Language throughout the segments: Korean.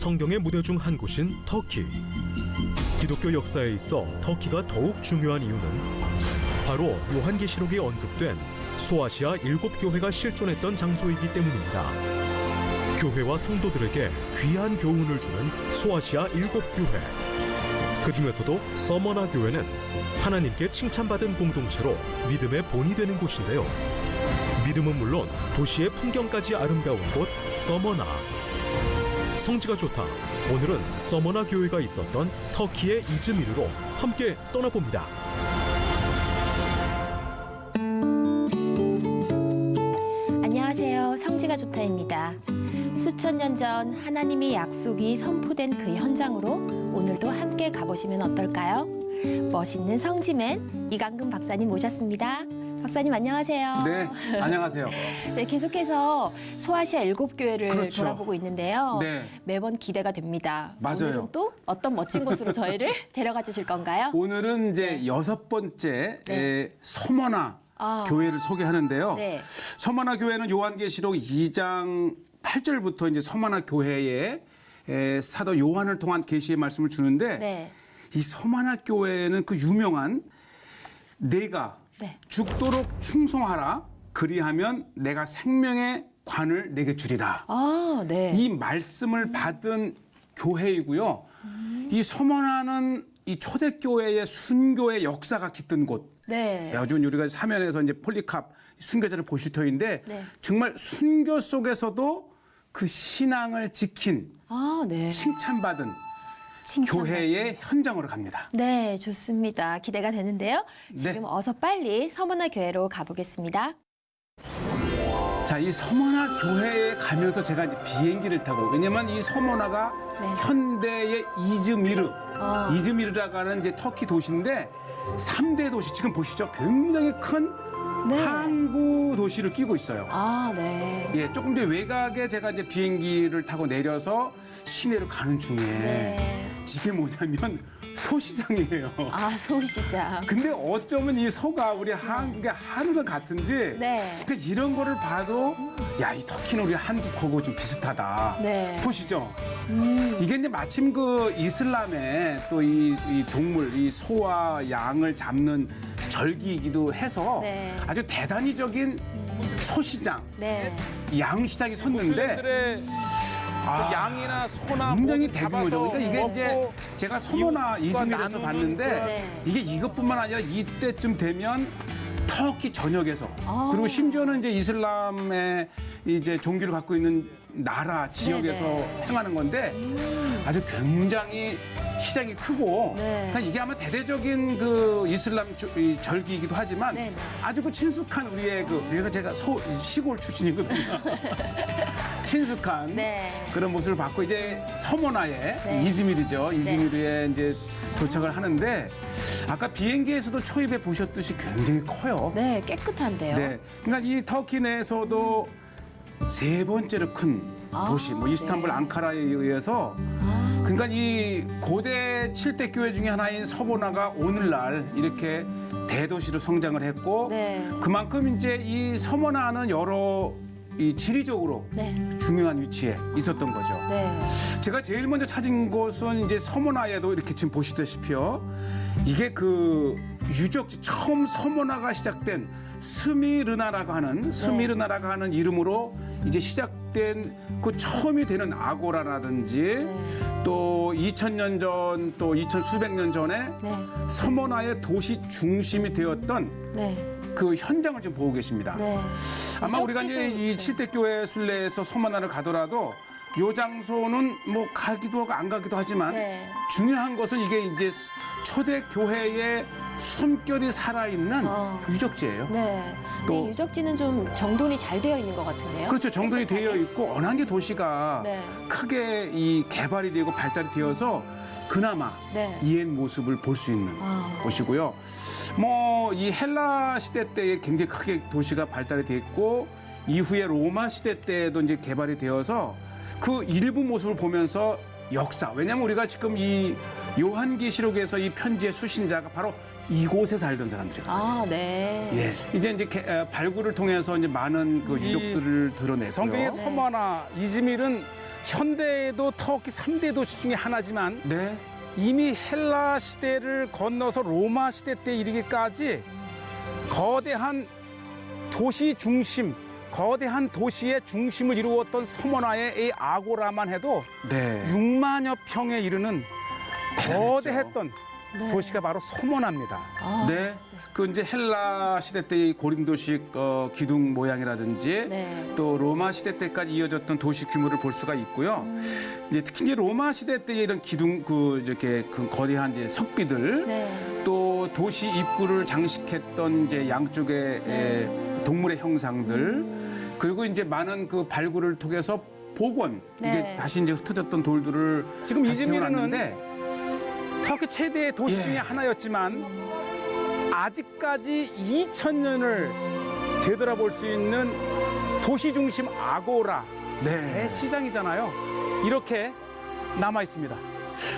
성경의 무대 중 한 곳인 터키. 기독교 역사에 있어 터키가 더욱 중요한 이유는 바로 요한계시록에 언급된 소아시아 7교회가 실존했던 장소이기 때문입니다. 교회와 성도들에게 귀한 교훈을 주는 소아시아 7교회. 그 중에서도 서머나 교회는 하나님께 칭찬받은 공동체로 믿음의 본이 되는 곳인데요. 믿음은 물론 도시의 풍경까지 아름다운 곳 서머나. 성지가 좋다. 오늘은 서머나 교회가 있었던 터키의 이즈미르로 함께 떠나봅니다. 안녕하세요. 성지가 좋다입니다. 수천 년 전 하나님의 약속이 선포된 그 현장으로 오늘도 함께 가보시면 어떨까요? 멋있는 성지맨 이강근 박사님 모셨습니다. 박사님 안녕하세요. 네, 안녕하세요. 네, 계속해서 소아시아 7교회를 그렇죠. 돌아보고 있는데요. 네. 매번 기대가 됩니다. 맞아요. 오늘은 또 어떤 멋진 곳으로 저희를 데려가 주실 건가요? 오늘은 이제 6번째 네. 서머나 교회를 소개하는데요. 네. 서머나 교회는 요한계시록 2장 8절부터 이제 서머나 교회에 사도 요한을 통한 계시의 말씀을 주는데 네. 이 서머나 교회는 그 유명한 내가 네. 죽도록 충성하라 그리하면 내가 생명의 관을 내게 주리라. 아, 네. 이 말씀을 받은 교회이고요. 이 서머나는 이 초대교회의 순교의 역사가 깃든 곳. 네. 아주 우리가 사면에서 이제 폴리캅 순교자를 보실 터인데 네. 정말 순교 속에서도 그 신앙을 지킨 아, 네. 칭찬받은 칭찬받은. 교회의 현장으로 갑니다. 네, 좋습니다. 기대가 되는데요. 지금 네. 어서 빨리 서머나 교회로 가보겠습니다. 자, 이 서머나 교회에 가면서 제가 이제 비행기를 타고 왜냐면 이 서머나가 네. 현대의 이즈미르라고 하는 이제 터키 도시인데 3대 도시 지금 보시죠. 굉장히 큰 네. 항구 도시를 끼고 있어요. 아, 네. 예, 조금 전 외곽에 제가 이제 비행기를 타고 내려서 시내로 가는 중에 네. 이게 뭐냐면 소시장이에요. 아, 소시장. 근데 어쩌면 이 소가 우리 한국의 한우가 같은지 네. 그 이런 거를 봐도 야, 이 터키는 우리 한국하고 좀 비슷하다. 네. 보시죠. 이게 이제 마침 그 이슬람의 또 이 동물, 이 소와 양을 잡는 절기이기도 해서 네. 아주 대단히적인 소시장, 네. 양시장이 섰는데 들의 양이나 소나 굉장히 뭐 대규모죠. 잡아서 그러니까 이게 먹고 이제 제가 서머나 이즈미르에서 나누는 봤는데 네. 이게 이것뿐만 아니라 이때쯤 되면 터키 전역에서 아. 그리고 심지어는 이제 이슬람의 이제 종교를 갖고 있는 나라 지역에서 네네. 행하는 건데 아주 굉장히 시장이 크고 네. 그러니까 이게 아마 대대적인 그 이슬람 이 절기이기도 하지만 네네. 아주 그 친숙한 우리의 그 제가 시골 출신이거든요. 친숙한 네. 그런 모습을 받고 이제 서머나에 네. 이즈미르죠. 이즈미르에 이제 도착을 하는데 아까 비행기에서도 초입에 보셨듯이 굉장히 커요. 네, 깨끗한데요. 네. 그러니까 이 터키 내에서도 3번째로 큰 도시, 뭐 이스탄불, 네. 앙카라에 의해서 그러니까 이 고대 7대 교회 중에 하나인 서머나가 오늘날 이렇게 대도시로 성장을 했고 네. 그만큼 이제 이 서머나는 여러 이 지리적으로 네. 중요한 위치에 있었던 거죠. 네. 제가 제일 먼저 찾은 곳은 이제 서머나에도 이렇게 지금 보시다시피요. 이게 그 유적지 처음 서머나가 시작된 스미르나라고 하는 이름으로 이제 시작된 그 처음이 되는 아고라라든지 네. 또 2000년 전 또 2000수백 년 전에 네. 서머나의 도시 중심이 되었던 네. 그 현장을 지금 보고 계십니다. 네. 아마 우리가 이제 이 7대 교회 순례에서 서머나를 가더라도 요 장소는 뭐 가기도 하고 안 가기도 하지만 네. 중요한 것은 이게 이제 초대 교회의 숨결이 살아있는 유적지예요. 네. 또- 이 유적지는 좀 정돈이 잘 되어 있는 것 같은데요. 그렇죠. 정돈이 깨끗하게. 되어 있고 워낙 이 도시가 네. 크게 이 개발이 되고 발달이 되어서 그나마 네. 이의 모습을 볼 수 있는 아. 곳이고요. 뭐 이 헬라 시대 때에 굉장히 크게 도시가 발달이 됐고 이후에 로마 시대 때도 이제 개발이 되어서 그 일부 모습을 보면서 역사. 왜냐하면 우리가 지금 이 요한계시록에서 이 편지의 수신자가 바로 이곳에 살던 사람들이에요. 아, 네. 예, 이제 발굴을 통해서 이제 많은 그 유적들을 드러냈고요. 성경의 서머나 이즈밀은 현대에도 터키 3대 도시 중에 하나지만 네. 이미 헬라 시대를 건너서 로마 시대 때 이르기까지 거대한 도시 중심, 거대한 도시의 중심을 이루었던 서머나의 이 아고라만 해도 네. 6만여 평에 이르는 거대했던 네. 도시가 바로 서머나입니다. 아, 네. 그 이제 헬라 시대 때의 고린도식 기둥 모양이라든지 네. 또 로마 시대 때까지 이어졌던 도시 규모를 볼 수가 있고요. 이제 특히 이제 로마 시대 때의 이런 기둥 이렇게 그 거대한 이제 석비들 네. 또 도시 입구를 장식했던 이제 양쪽의 동물의 형상들 그리고 이제 많은 그 발굴을 통해서 복원 이게 네. 다시 이제 흩어졌던 돌들을 지금 다시 이즈미르는 세워놨는데 터키 최대의 도시 예. 중에 하나였지만 아직까지 2000년을 되돌아볼 수 있는 도시 중심 아고라의 네. 시장이잖아요. 이렇게 남아 있습니다.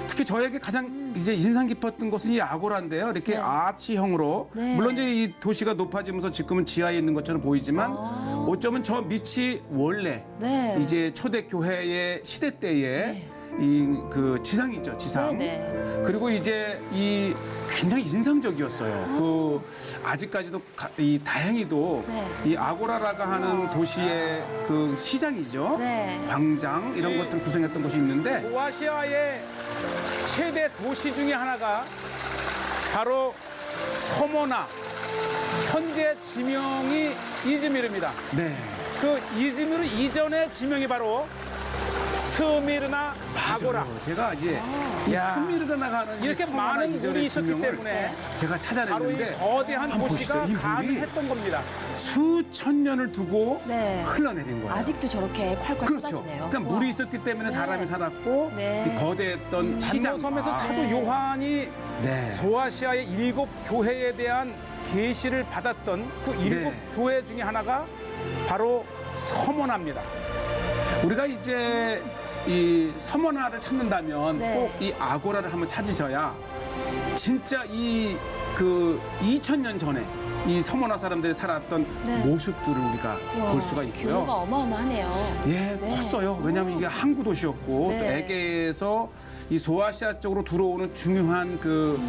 특히 저에게 가장 이제 인상 깊었던 것은 이 아고라인데요. 이렇게 네. 아치형으로 네. 물론 이제 이 도시가 높아지면서 지금은 지하에 있는 것처럼 보이지만 아. 어쩌면 저 밑이 원래 네. 이제 초대 교회의 시대 때의 네. 이 그 지상이죠, 지상. 네, 네. 그리고 이제 이 굉장히 인상적이었어요. 그 아직까지도 이 다행히도 네. 이 아고라라가 하는 도시의 그 시장이죠. 네. 광장 이런 것들 구성했던 곳이 있는데 소아시아의 최대 도시 중에 하나가 바로 서머나, 현재 지명이 이즈미르입니다. 네. 그 이즈미르 이전의 지명이 바로 스미르나 아고라. 맞아요. 제가 이제 이 야. 스미르나가 하는 이 이렇게 서머나 많은 이전의 물이 있었기 지명을 때문에 제가 바로 이 찾아냈는데 거대한 한번 도시가 보시죠. 이 물이 가능했던 겁니다. 수천 년을 두고 네. 흘러내린 거예요. 아직도 저렇게 콸콸 그렇죠. 쏟아지네요. 그러니까 우와. 물이 있었기 때문에 네. 사람이 살았고 네. 이 거대했던 시장 단노섬에서 사도 네. 요한이 네. 소아시아의 7 교회에 대한 계시를 받았던 그 7 네. 교회 중에 하나가 바로 서머나입니다. 우리가 이제 이 서머나를 찾는다면 네. 꼭 이 아고라를 한번 찾으셔야 진짜 이 그 2000년 전에 이 서머나 사람들이 살았던 네. 모습들을 우리가 우와, 볼 수가 규모가 있고요. 어마어마하네요. 예, 네. 컸어요. 왜냐하면 이게 항구 도시였고 네. 또 에게에서 이 소아시아 쪽으로 들어오는 중요한 그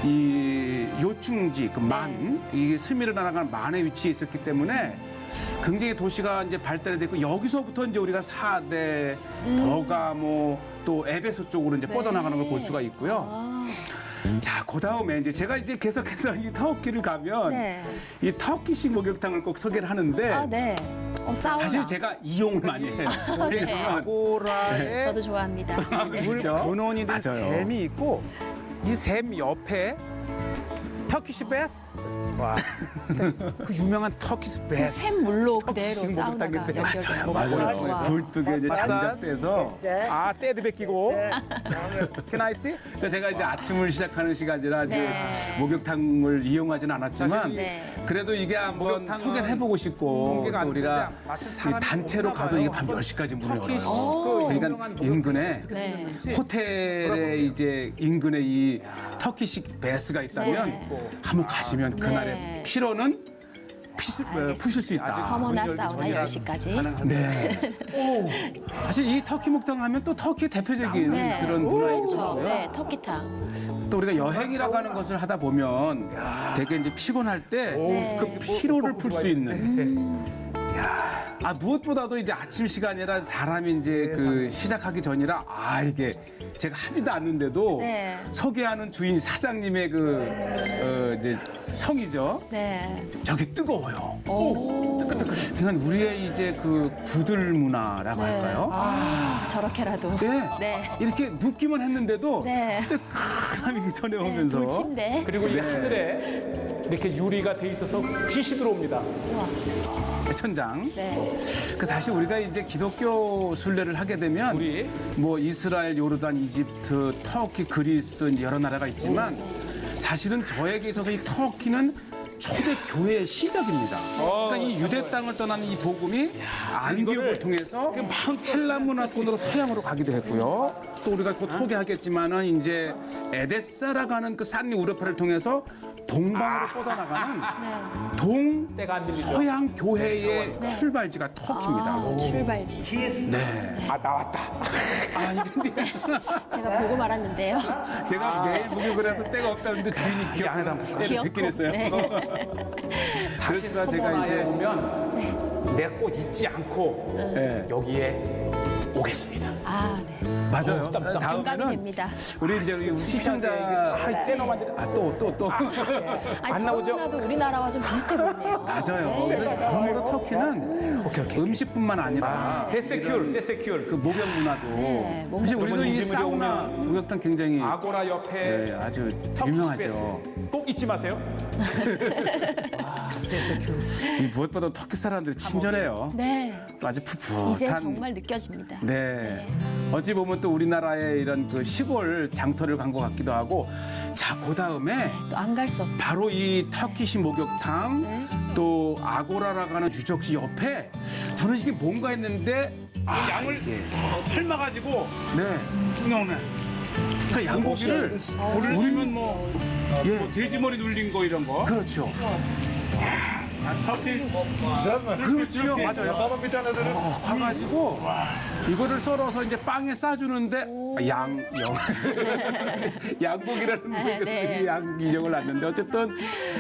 이 요충지 그 만, 이게 스미르나라는 만에 위치해 있었기 때문에 굉장히 도시가 이제 발달이 됐고 여기서부터 이제 우리가 사대, 버가모 또 에베소 쪽으로 이제 네. 뻗어나가는 걸 볼 수가 있고요. 아, 자, 그 다음에 이제 제가 이제 계속해서 이 터키를 가면 네. 이 터키식 목욕탕을 꼭 소개를 하는데 아, 네. 사우나. 사실 제가 이용을 많이 해요. 네. 왜냐면 아고라의 저도 좋아합니다. 물 그렇죠? 근원이 된 맞아요. 샘이 있고 이 샘 옆에 터키시 베스. 와, 그 유명한 터키시 베스. 샘물로 그대로 터키식 사우나가 목욕탕인데. 연결돼요. 맞아요. 와. 굴뚝에 이제 장작돼서 아, 때도 베끼고. 캐나이스? 그러니까 제가 이제 아침을 시작하는 시간이라 이제 네. 목욕탕을 이용하지는 않았지만 사실 네. 그래도 이게 한번 목욕탕은 소개를 해보고 싶고 공개가 또 안 우리가 되는데 마침 이 사람이 단체로 없나 가도 봐요. 이게 밤 10시까지 문을 터키시 열어요. 오. 그 그러니까 유명한 인근에 네. 호텔에 이제 인근에 이 터키식 베스가 있다면 네. 한번 가시면 그날의 네. 피로는 푸실 수 있다. 서머나 문 열기 사우나 전이라 10시까지. 네. 사실 이 터키 목탕 하면 또 터키의 대표적인 네. 그런 문화이기도 그렇죠. 하고요. 네, 터키탕. 또 우리가 여행이라고 하는 것을 하다 보면 되게 이제 피곤할 때 네. 그 피로를 풀 수 있는. 아 무엇보다도 이제 아침 시간이라 사람이 이제 그 시작하기 전이라 이게 제가 하지도 않는데도 네. 소개하는 주인 사장님의 그 이제 성이죠. 네. 저게 뜨거워요. 오. 그러니까 우리의 이제 그 구들 문화라고 네. 할까요? 아, 저렇게라도. 네. 네. 이렇게 눕기만 했는데도 네. 뜨끈함이 전해 네, 오면서 돌침대. 그리고 이 네. 하늘에 이렇게 유리가 돼 있어서 빛이 들어옵니다. 천장. 네. 그 사실 우리가 이제 기독교 순례를 하게 되면 우리 뭐 이스라엘, 요르단, 이집트, 터키, 그리스 이제 여러 나라가 있지만 사실은 저에게 있어서 이 터키는 초대 교회의 시작입니다. 그러니까 이 유대 땅을 떠나는 이 복음이 안디옥을 통해서 헬라 문화권으로 서양으로 가기도 했고요. 또 우리가 곧 소개하겠지만은 이제 에데사라고 하는 그 산리 우르파를 통해서 동방으로 뻗어나가는 동서양 교회의 출발지가 터키입니다. 출발지. 네. 아 나왔다. 아 이게 이제 제가 보고 말았는데요. 제가 매일 목욕을 해서 때가 없다는데 주인이 기억하다 때를 귀엽고, 뵙긴 했어요. 네. 다시 그래서 제가 이제 오면 내 꽃 잊지 않고 네. 여기에 오겠습니다. 아, 네. 맞아요. 공감이 다음에는 됩니다. 우리 이제 우리 시청자 할 때는 완전히 또 아니, 안 나오죠? 저번에도 우리나라와 좀 비슷해 보이네요. 맞아요. 네. 그래서 여러모로 터키는 음식뿐만 아니라 데세큐르 그 목욕 문화도 네, 목욕 사실 우리도 이 이즈mir에 사우나 목욕탕 굉장히 아고라 옆에 네, 아주 터키 유명하죠. 스페이스. 꼭 잊지 마세요. 이 무엇보다 터키 사람들이 친절해요. 네. 또 아주 푸푸한. 이제 정말 느껴집니다. 네. 어찌 보면 또 우리나라의 이런 그 시골 장터를 간 것 같기도 하고, 자, 그 다음에 또 안 갈 수 없죠. 바로 이 터키시 목욕탕, 네. 또 아고라라고 하는 유적지 옆에 저는 이게 뭔가 했는데, 양을 삶아가지고 네. 그냥 그 양고기를 우리는 뭐 예. 돼지머리 눌린 거 이런 거. 그렇죠. 터키 그렇죠. 맞아요. 가가지고 이거를 썰어서 이제 빵에 싸주는데 양고기라는 네. 양 인형을 놨는데 어쨌든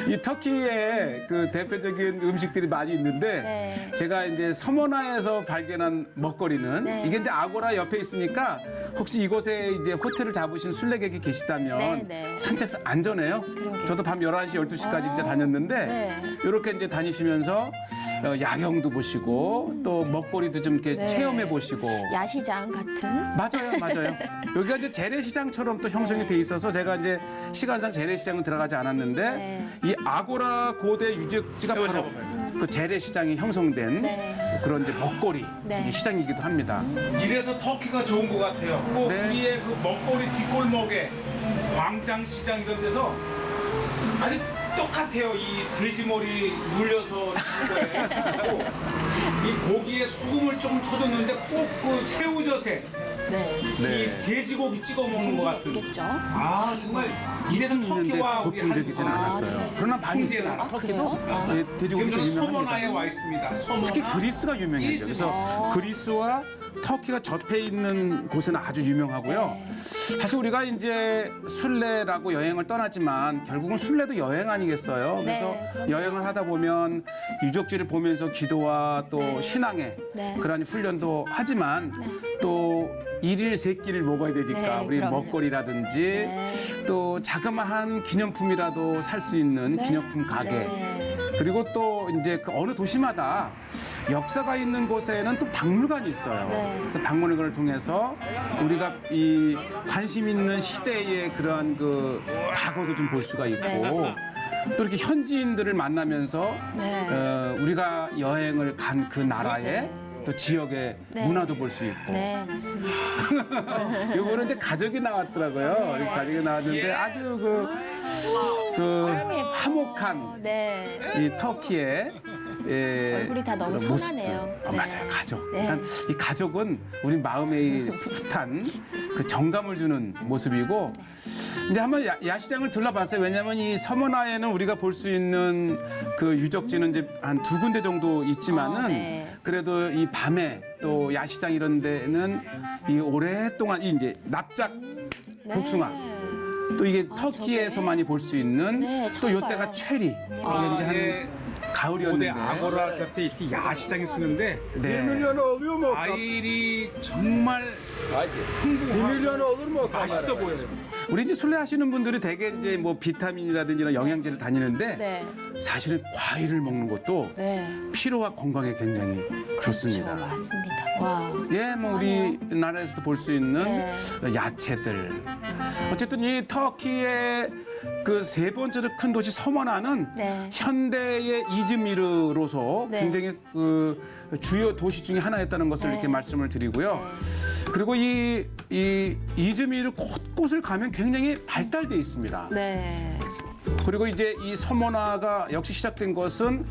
이 터키의 그 대표적인 음식들이 많이 있는데 네. 제가 이제 서머나에서 발견한 먹거리는 네. 이게 이제 아고라 옆에 있으니까 혹시 이곳에 이제 호텔을 잡으신 순례객이 계시다면 네, 네. 산책 안전해요. 그러게요. 저도 밤 11시, 12시까지 이제 다녔는데 네. 이렇게 이제 다니시면서 야경도 보시고 또 먹거리도 좀 이렇게 네. 체험해 보시고 야시장 같은. 맞아요. 여기가 이제 재래시장처럼 또 형성이 돼 있어서 제가 이제 시간상 재래시장은 들어가지 않았는데 네. 이 아고라 고대 유적지가 바로 그 재래시장이 형성된 네. 그런 이제 먹거리 네. 시장이기도 합니다. 이래서 터키가 좋은 것 같아요. 꼭 네. 우리의 그 먹거리 뒷골목에 광장시장 이런 데서 아주 똑같아요. 이 돼지머리 물려서 있는 거예요. 이 고기에 소금을 좀 쳐줬는데 꼭 그 새우젓에 네. 네. 이 돼지고기 찍어 먹는 것 같은. 있겠죠. 아 정말 이래서 있는데 터키와 우리 보편적이진 한국- 않았어요. 네. 그러나 많이 풍제나. 있어요. 아, 터키도 그래요? 예, 지금 돼지고기도 저는 서머나에 유명합니다. 와 있습니다. 서머나. 특히 그리스가 유명하죠. 그래서 그리스와 터키가 접해 있는 곳은 아주 유명하고요. 네. 사실 우리가 이제 순례라고 여행을 떠나지만 결국은 순례도 여행 아니겠어요. 그래서 네, 그럼요. 여행을 하다 보면 유적지를 보면서 기도와 또 네. 신앙의 네. 그런 훈련도 하지만 또 일일 세끼를 먹어야 되니까 네, 우리 그럼요. 먹거리라든지 네. 또 자그마한 기념품이라도 살 수 있는 네. 기념품 가게 네. 그리고 또 이제 그 어느 도시마다 역사가 있는 곳에는 또 박물관이 있어요. 네. 그래서 박물관을 통해서 우리가 이 관심 있는 시대의 그러한 그 과거도 좀 볼 수가 있고 네. 또 이렇게 현지인들을 만나면서 네. 우리가 여행을 간 그 나라의 네. 또 지역의 네. 문화도 볼 수 있고 네, 맞습니다. 이거는 이제 가족이 나왔더라고요. 이 가족이 나왔는데 아주 그 화목한 네. 이 터키의 얼굴이 다 너무 그런 모습들. 선하네요. 네. 맞아요, 가족. 네. 그러니까 이 가족은 우리 마음에 이 풋풋한 그 정감을 주는 모습이고 이제 한번 야시장을 둘러봤어요. 왜냐하면 이 서머나에는 우리가 볼 수 있는 그 유적지는 이제 한 2군데 정도 있지만은 네. 그래도 이 밤에 또 야시장 이런 데는 이 오랫동안 이 이제 납작 네. 복숭아 또 이게 아, 터키에서만이 볼 수 있는 네, 또 처음 이때가 봐요. 체리 이게 이제 한 예, 가을이었는데 고대 아고라 곁에 이렇게 야시장이 쓰는데 네. oluyor mu? 과일이 정말 Milyon olur mu? 맛있어 보여요. 우리 이제 순례하시는 분들이 대개 이제 뭐 비타민이라든지 이런 영양제를 다니는데 네. 사실은 과일을 먹는 것도 네. 피로와 건강에 굉장히 좋습니다. 그렇죠. 맞습니다. 와. 예, 뭐 우리나라에서도 볼 수 있는 네. 야채들. 어쨌든 이 터키의 그 세 번째로 큰 도시 서머나는 네. 현대의 이즈미르로서 네. 굉장히 그 주요 도시 중에 하나였다는 것을 네. 이렇게 말씀을 드리고요. 그리고 이 이즈미르 곳곳을 가면 굉장히 발달돼 있습니다. 네. 그리고 이제 이 서머나가 역시 시작된 것은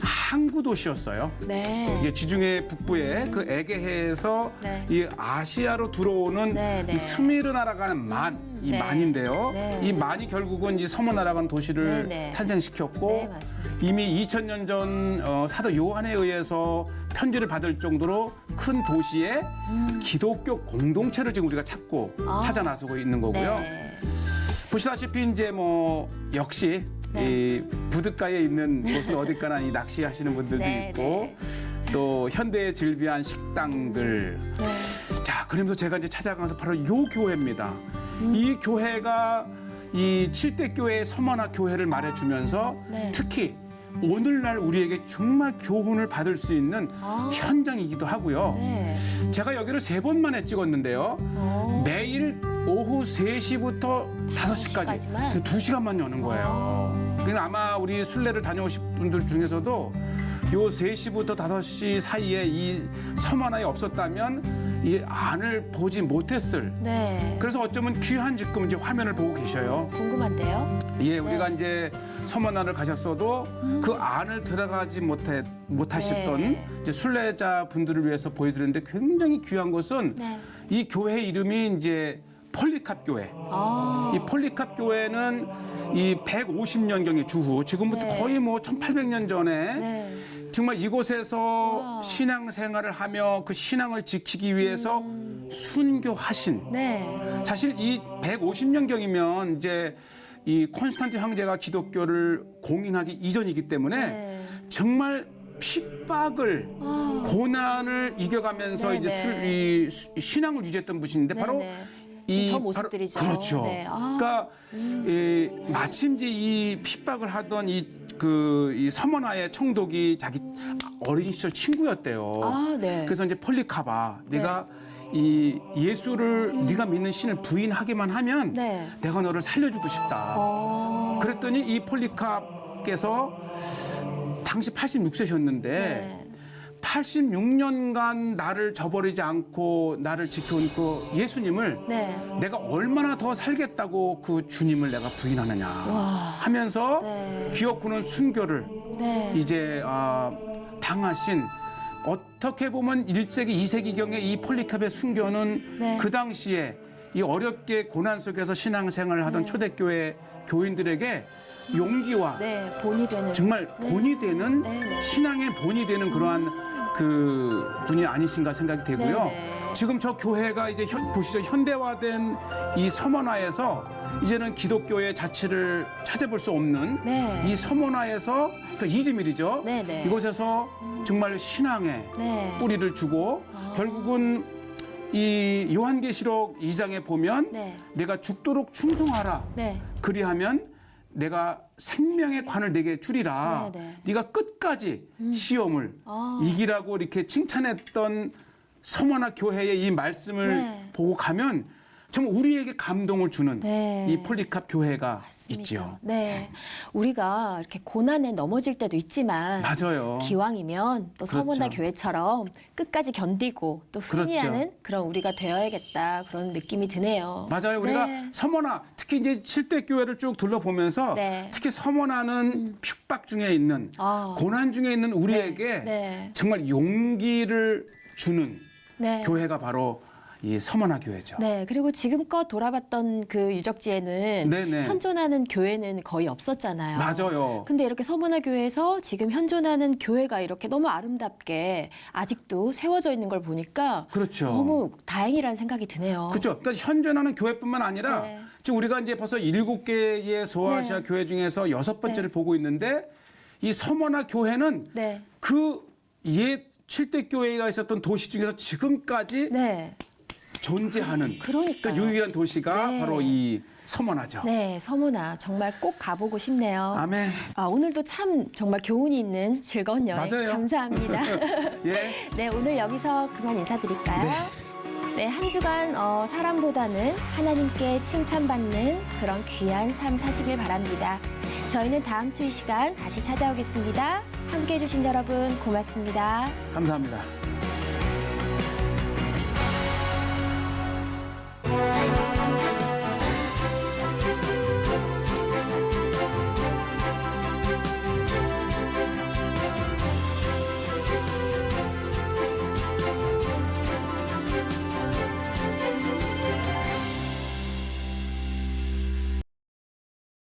항구 도시였어요. 네. 이제 지중해 북부의 그 에게해에서 네. 이 아시아로 들어오는 네, 네. 이 스미르나라가는 이 네. 만인데요. 네. 이 만이 결국은 이제 서머나라는 도시를 네, 네. 탄생시켰고 네, 맞습니다. 이미 2000년 전 사도 요한에 의해서 편지를 받을 정도로 큰 도시에 기독교 공동체를 지금 우리가 찾아 나서고 있는 거고요. 네. 보시다시피 이제 뭐 역시 네. 이 부둣가에 있는 곳은 어딜까나 이 낚시하시는 분들도 네, 있고 네. 또 현대에 즐비한 식당들. 네. 자, 그러면서 제가 이제 찾아가서 바로 요 교회입니다. 이 교회가 이 7대 교회의 서머나 교회를 말해주면서 네. 특히 오늘날 우리에게 정말 교훈을 받을 수 있는 현장이기도 하고요. 네. 제가 여기를 3번만에 찍었는데요. 매일 오후 3시부터 5시까지 5시까지만? 2시간만 여는 거예요. 그러니까 아마 우리 순례를 다녀오신 분들 중에서도 요 3시부터 5시 사이에 이 서머나에 없었다면 이 안을 보지 못했을. 네. 그래서 어쩌면 귀한 지금 이제 화면을 보고 계셔요. 궁금한데요. 예, 우리가 이제 서머나를 가셨어도 그 안을 들어가지 못하셨던 네. 이제 순례자 분들을 위해서 보여드렸는데 굉장히 귀한 것은 네. 이 교회 이름이 이제 폴리캅 교회. 아. 이 폴리캅 교회는 이 150년경의 주후, 지금부터 네. 거의 뭐 1800년 전에 네. 정말 이곳에서 우와. 신앙생활을 하며 그 신앙을 지키기 위해서 순교하신. 네. 사실 이 150년경이면 이제 이 콘스탄틴 황제가 기독교를 공인하기 이전이기 때문에 네. 정말 핍박을 고난을 이겨가면서 네, 이제 네. 신앙을 유지했던 분인데 네, 바로 네. 이 저 모습들이죠. 바로, 그렇죠. 네. 아. 그러니까 마침 이제 이 핍박을 하던 이 서머나의 청독이 자기 어린 시절 친구였대요. 아, 네. 그래서 이제 폴리카바, 내가 이 예수를 네가 믿는 신을 부인하기만 하면 네. 내가 너를 살려주고 싶다. 그랬더니 이 폴리캅께서 당시 86세셨는데 네. 86년간 나를 저버리지 않고 나를 지켜온 그 예수님을 네. 내가 얼마나 더 살겠다고 그 주님을 내가 부인하느냐 하면서 네. 기어코는 순교를 네. 이제 당하신, 어떻게 보면 1세기, 2세기경의 이 폴리캅의 순교는 네. 그 당시에 이 어렵게 고난 속에서 신앙생활을 하던 초대교회 교인들에게 용기와 네. 본이 되는. 정말 본이 되는 네, 네. 신앙의 본이 되는 그러한 그 분이 아니신가 생각이 되고요. 네, 네. 지금 저 교회가 이제 보시죠, 현대화된 이 서머나에서 이제는 기독교의 자취를 찾아볼 수 없는 네. 이 서머나에서 그 이즈밀이죠. 네, 네. 이곳에서 정말 신앙의 네. 뿌리를 주고 결국은 이 요한계시록 2장에 보면 네. 내가 죽도록 충성하라. 네. 그리하면 내가 생명의 관을 내게 주리라. 네, 네. 네가 끝까지 시험을 아. 이기라고 이렇게 칭찬했던 서머나 교회의 이 말씀을 네. 보고 가면 정말 우리에게 감동을 주는 네. 이 폴리캅 교회가 맞습니다. 있지요. 네. 우리가 이렇게 고난에 넘어질 때도 있지만 맞아요. 기왕이면 또 서머나 그렇죠. 교회처럼 끝까지 견디고 또 승리하는 그런 우리가 되어야겠다, 그런 느낌이 드네요. 맞아요. 우리가 네. 서머나, 특히 이제 7대 교회를 쭉 둘러보면서 네. 특히 서머나는 핍박 중에 있는 아. 고난 중에 있는 우리에게 네. 정말 용기를 주는 네. 교회가 바로 이 서머나 교회죠. 네, 그리고 지금껏 돌아봤던 그 유적지에는 네네. 현존하는 교회는 거의 없었잖아요. 맞아요. 근데 이렇게 서머나 교회에서 지금 현존하는 교회가 이렇게 너무 아름답게 아직도 세워져 있는 걸 보니까 그렇죠. 너무 다행이라는 생각이 드네요. 그렇죠. 그러니까 현존하는 교회뿐만 아니라 네. 지금 우리가 이제 벌써 7개의 소아시아 네. 교회 중에서 6번째를 보고 있는데 이 서머나 교회는 네. 그 옛 7대 교회가 있었던 도시 중에서 지금까지 네. 존재하는 그러니까요. 유일한 도시가 네. 바로 이 서머나죠. 네, 서머나 정말 꼭 가보고 싶네요. 아멘. 아, 오늘도 참 정말 교훈이 있는 즐거운 여행 맞아요. 감사합니다. 예. 네, 오늘 여기서 그만 인사드릴까요? 네, 한 주간 사람보다는 하나님께 칭찬받는 그런 귀한 삶 사시길 바랍니다. 저희는 다음 주 이 시간 다시 찾아오겠습니다. 함께해 주신 여러분 고맙습니다. 감사합니다.